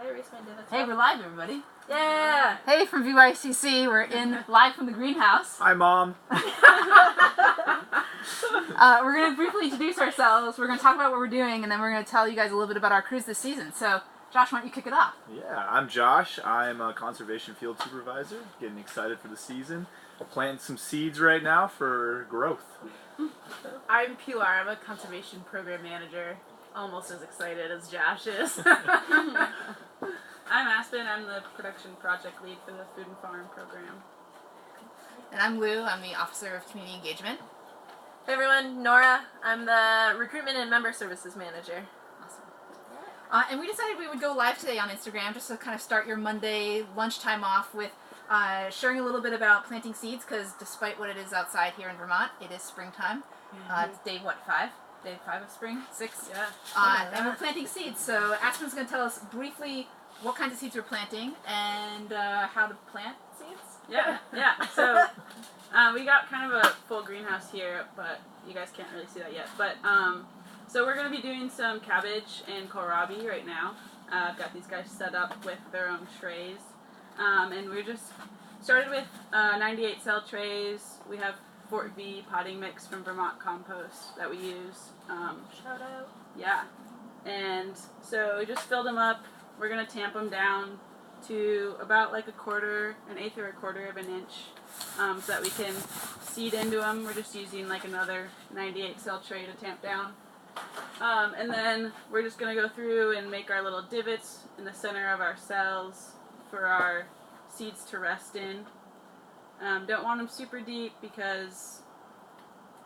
Did I erase my divots? Hey, we're live, everybody. Yeah! Hey, from VYCC, we're in live from the greenhouse. Hi, Mom. We're going to briefly introduce ourselves, we're going to talk about what we're doing, and then we're going to tell you guys a little bit about our cruise this season. So, Josh, why don't you kick it off? Yeah, I'm Josh. I'm a conservation field supervisor. Getting excited for the season. Planting some seeds right now for growth. I'm Pilar. I'm a conservation program manager. Almost as excited as Josh is. I'm Aspen. I'm the production project lead for the Food and Farm program. And I'm Lou. I'm the Officer of Community Engagement. Hey everyone, Nora. I'm the recruitment and member services manager. Awesome. And we decided we would go live today on Instagram just to kind of start your Monday lunchtime off with sharing a little bit about planting seeds, because despite what it is outside here in Vermont, it is springtime. It's day, 5? Day 5 of spring? 6? Yeah. And we're planting seeds. So Aspen's going to tell us briefly what kinds of seeds we're planting and how to plant seeds. Yeah. So we got kind of a full greenhouse here, but you guys can't really see that yet. But so we're going to be doing some cabbage and kohlrabi right now. I've got these guys set up with their own trays. And we just started with 98 cell trays. We have Fort V potting mix from Vermont Compost that we use. Shout out. Yeah. And so we just filled them up. We're going to tamp them down to about like an eighth or a quarter of an inch so that we can seed into them. We're just using like another 98 cell tray to tamp down. And then we're just going to go through and make our little divots in the center of our cells for our seeds to rest in. Don't want them super deep because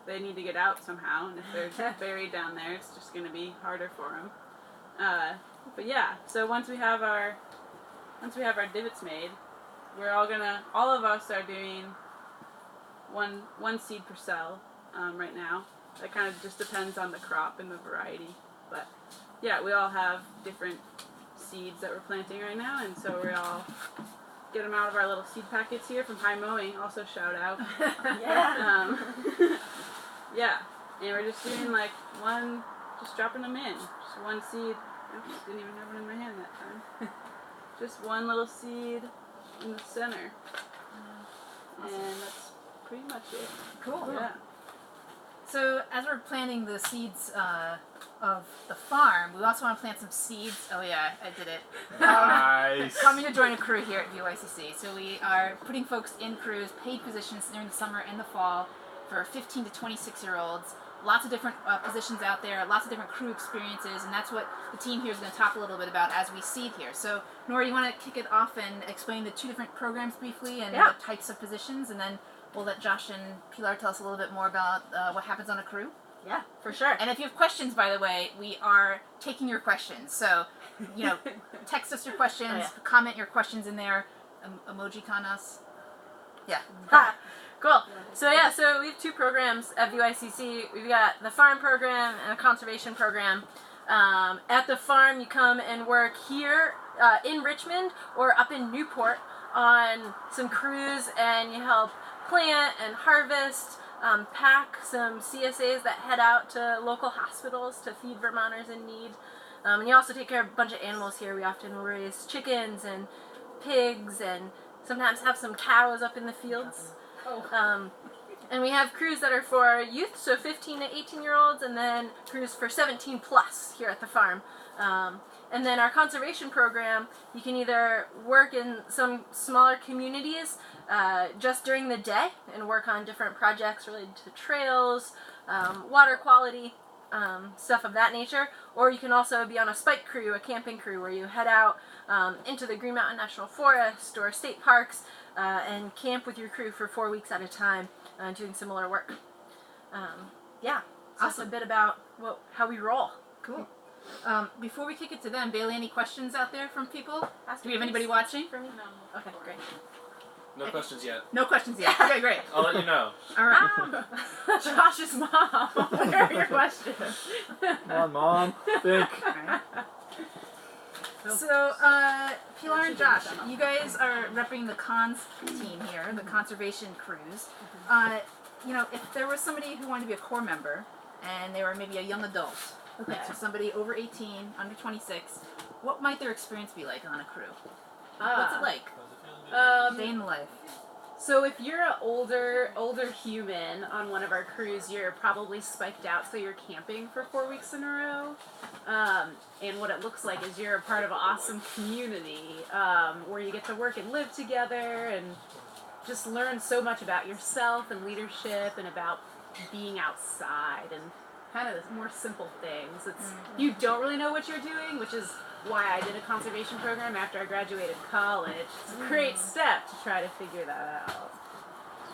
they need to get out somehow, and if they're buried down there, it's just going to be harder for them. But yeah, so once we have our divots made, all of us are doing one seed per cell right now. That kind of just depends on the crop and the variety. But yeah, we all have different seeds that we're planting right now, and so we all get them out of our little seed packets here from High Mowing. Also shout out. Yeah. Yeah, and we're just doing like just dropping them in. Just one seed. Oops, didn't even have one in my hand that time. Just one little seed in the center. Awesome. And that's pretty much it. Cool. Yeah. So as we're planting the seeds of the farm, we also want to plant some seeds. Oh yeah, I did it. Nice. Coming to join a crew here at VYCC. So we are putting folks in crews, paid positions during the summer and the fall for 15 to 26-year-olds. Lots of different positions out there, lots of different crew experiences, and that's what the team here is going to talk a little bit about as we seed here. So Nora, you want to kick it off and explain the two different programs briefly and the types of positions, and then we'll let Josh and Pilar tell us a little bit more about what happens on a crew. Yeah, for sure. And if you have questions, by the way, we are taking your questions. So, text us your questions, comment your questions in there, emoji con us. Yeah. Cool. So so we have two programs at VYCC. We've got the farm program and a conservation program. At the farm, you come and work here in Richmond or up in Newport on some crews, and you help plant and harvest, pack some CSAs that head out to local hospitals to feed Vermonters in need. And you also take care of a bunch of animals here. We often raise chickens and pigs and sometimes have some cows up in the fields. And we have crews that are for youth, so 15 to 18-year-olds, and then crews for 17 plus here at the farm. And then our conservation program, you can either work in some smaller communities just during the day and work on different projects related to trails, water quality, stuff of that nature, or you can also be on a spike crew, a camping crew, where you head out into the Green Mountain National Forest or state parks and camp with your crew for 4 weeks at a time doing similar work. So that's a bit about how we roll. Cool. Before we kick it to them, Bailey, any questions out there from people? Do we have anybody please. watching? For me? No. Okay, great. No questions yet. No questions yet. Okay, great. I'll let you know. All right. Josh's mom. Where are your questions? Come on, Mom. Think. So, Pilar and Josh, you guys are repping the cons team here, the conservation crews. If there was somebody who wanted to be a core member, and they were maybe a young adult, so somebody over 18, under 26, what might their experience be like on a crew? Ah. What's it like? Day in the life. So if you're an older human on one of our crews, you're probably spiked out, so you're camping for 4 weeks in a row. And what it looks like is you're a part of an awesome community where you get to work and live together and just learn so much about yourself and leadership and about being outside and kind of the more simple things. It's you don't really know what you're doing, which is why I did a conservation program after I graduated college. It's a great step to try to figure that out.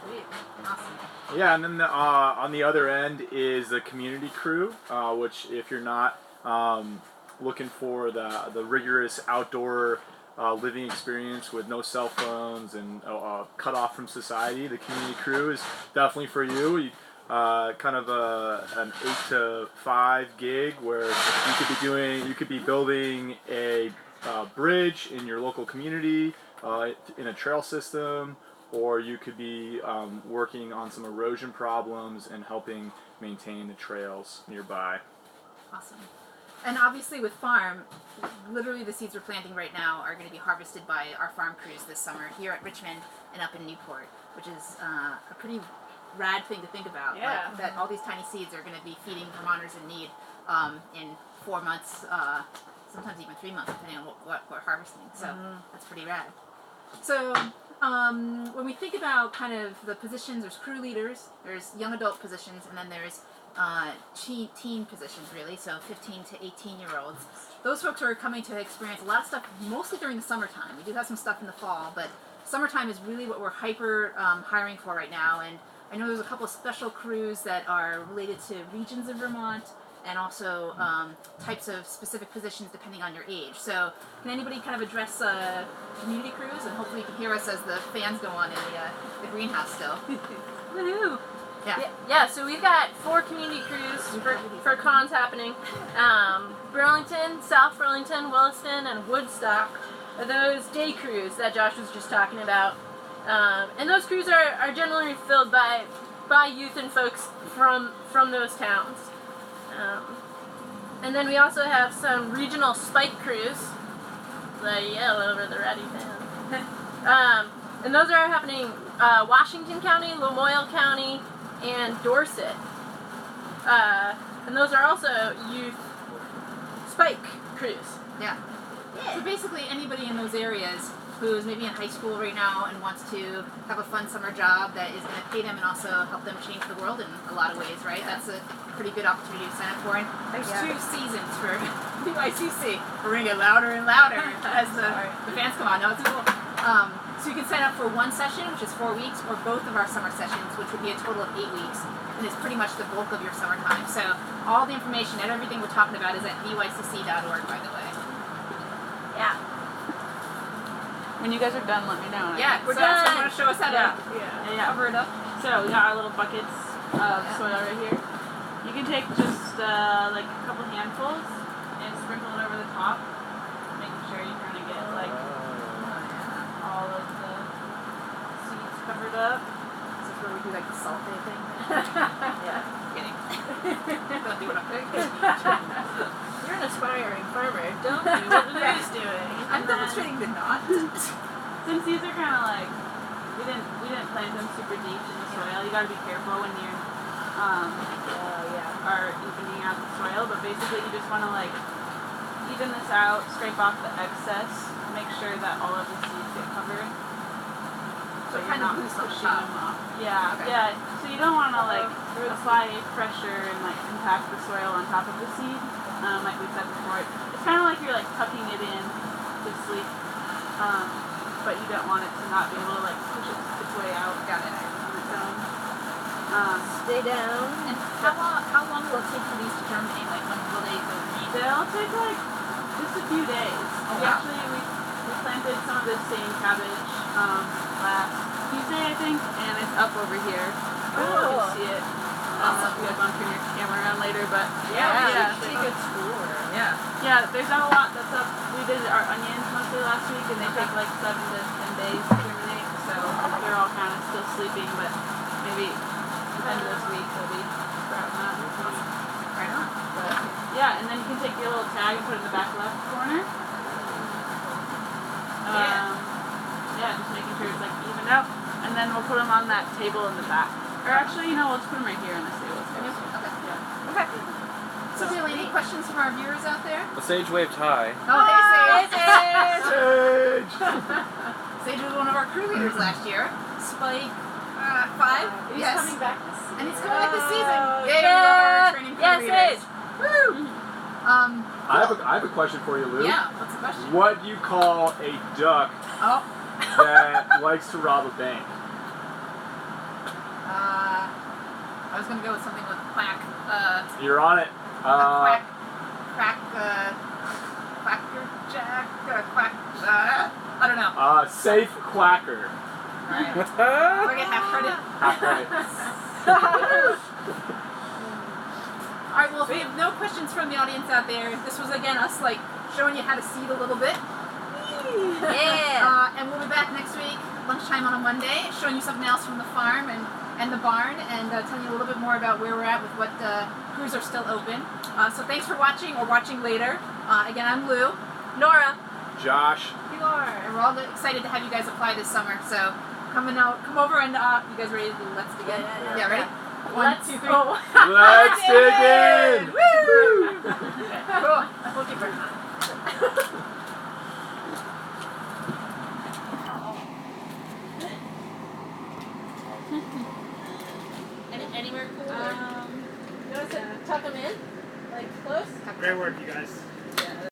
Sweet. Awesome. Yeah, and then on the other end is the community crew, which if you're not looking for the rigorous outdoor living experience with no cell phones and cut off from society, the community crew is definitely for you. Kind of an 8 to 5 gig where you could be building a bridge in your local community in a trail system, or you could be working on some erosion problems and helping maintain the trails nearby. Awesome. And obviously with farm, literally the seeds we're planting right now are going to be harvested by our farm crews this summer here at Richmond and up in Newport, which is a pretty rad thing to think about. Yeah. Like, that all these tiny seeds are going to be feeding Vermonters in need in 4 months, sometimes even 3 months, depending on what we're harvesting. So that's pretty rad. So when we think about kind of the positions, there's crew leaders, there's young adult positions, and then there's teen positions, really, so 15 to 18-year-olds. Those folks are coming to experience a lot of stuff, mostly during the summertime. We do have some stuff in the fall, but summertime is really what we're hyper hiring for right now. And I know there's a couple of special crews that are related to regions of Vermont and also types of specific positions depending on your age. So can anybody kind of address community crews? And hopefully you can hear us as the fans go on in the greenhouse still. Woohoo! Yeah. Yeah, so we've got 4 community crews for cons happening. Burlington, South Burlington, Williston, and Woodstock are those day crews that Josh was just talking about. And those crews are generally filled by youth and folks from those towns. And then we also have some regional spike crews, the yellow or the ready fan. And those are happening Washington County, Lamoille County, and Dorset. And those are also youth spike crews. Yeah. So basically anybody in those areas who's maybe in high school right now and wants to have a fun summer job that is going to pay them and also help them change the world in a lot of ways, right? That's a pretty good opportunity to sign up for. And there's 2 seasons for VYCC. We're going to get louder and louder as the fans come on. No, it's cool. So you can sign up for 1 session, which is 4 weeks, or both of our summer sessions, which would be a total of 8 weeks. And it's pretty much the bulk of your summertime. So all the information and everything we're talking about is at VYCC.org, by the way. Yeah. When you guys are done, let me know. Yeah, we're done. So you want to show us how to cover it up? So we got our little buckets of soil right here. You can take just like a couple handfuls and sprinkle it over the top, making sure you kind of get like all of the seeds covered up. This is where we do like the salt day thing. Yeah. Kidding. Don't do what I'm doing. You're an aspiring farmer. Don't do what Lou's doing. I'm demonstrating the not. Since these are kind of like we didn't plant them super deep in the soil. You got to be careful when you are evening out the soil. But basically, you just want to like even this out, scrape off the excess, make sure that all of the seeds get covered. So you're kind of not boost the pushing top. them off. Yeah, Okay. yeah. So you don't want to like apply pressure and like impact the soil on top of the seed. Like we said before, it's kind of like you're like tucking it in to sleep, but you don't want it to not be able to like push its way out. Got it. On its own. Stay down. And how long will it take for these to germinate? Like when will they go green? They'll take like just a few days. Oh, We wow. actually we planted some of this same cabbage last Tuesday, I think, and it's up over here. Oh. You can see it. I don't know if you guys want to turn your camera around later, but Yeah. Take a tour. Yeah. yeah, there's not a lot that's up. We did our onions mostly last week, and they take like 7 to 10 days to germinate, so they're all kind of still sleeping, but maybe end of this week they'll be sprouting up. Right on. But yeah, and then you can take your little tag and put it in the back left corner, then we'll put them on that table in the back. Or actually, you know, we'll just put them right here on this table. Okay. So, do any questions from our viewers out there? The sage waved high. Oh, hey, Sage! Sage! Sage was one of our crew leaders last year. Spike 5. He's coming back this season. And he's coming back this season. Yay, Yeah. we love our training crew Yes, leaders. Sage. Woo! I have a question for you, Lou. Yeah, what's the question? What do you call a duck Oh, that likes to rob a bank? I was gonna go with something with quack. You're on it. Quack, quackerjack, quack. I don't know. Safe quacker. Alright. Do I get half credit? Half credit. Alright, well, if we have no questions from the audience out there, this was again us like showing you how to seed a little bit. Yeah. And we'll be back next week, lunchtime on a Monday, showing you something else from the farm and the barn, and telling you a little bit more about where we're at with what crews are still open. So thanks for watching or watching later. Again, I'm Lou. Nora. Josh. And we're all excited to have you guys apply this summer. So come over and you guys ready to do Let's Dig In? Yeah, ready? okay. 1, 2, 3. Let's dig in! Woo! Cool. We'll keep it. Anywhere cool? You want to tuck them in? Like close? Great work, you guys.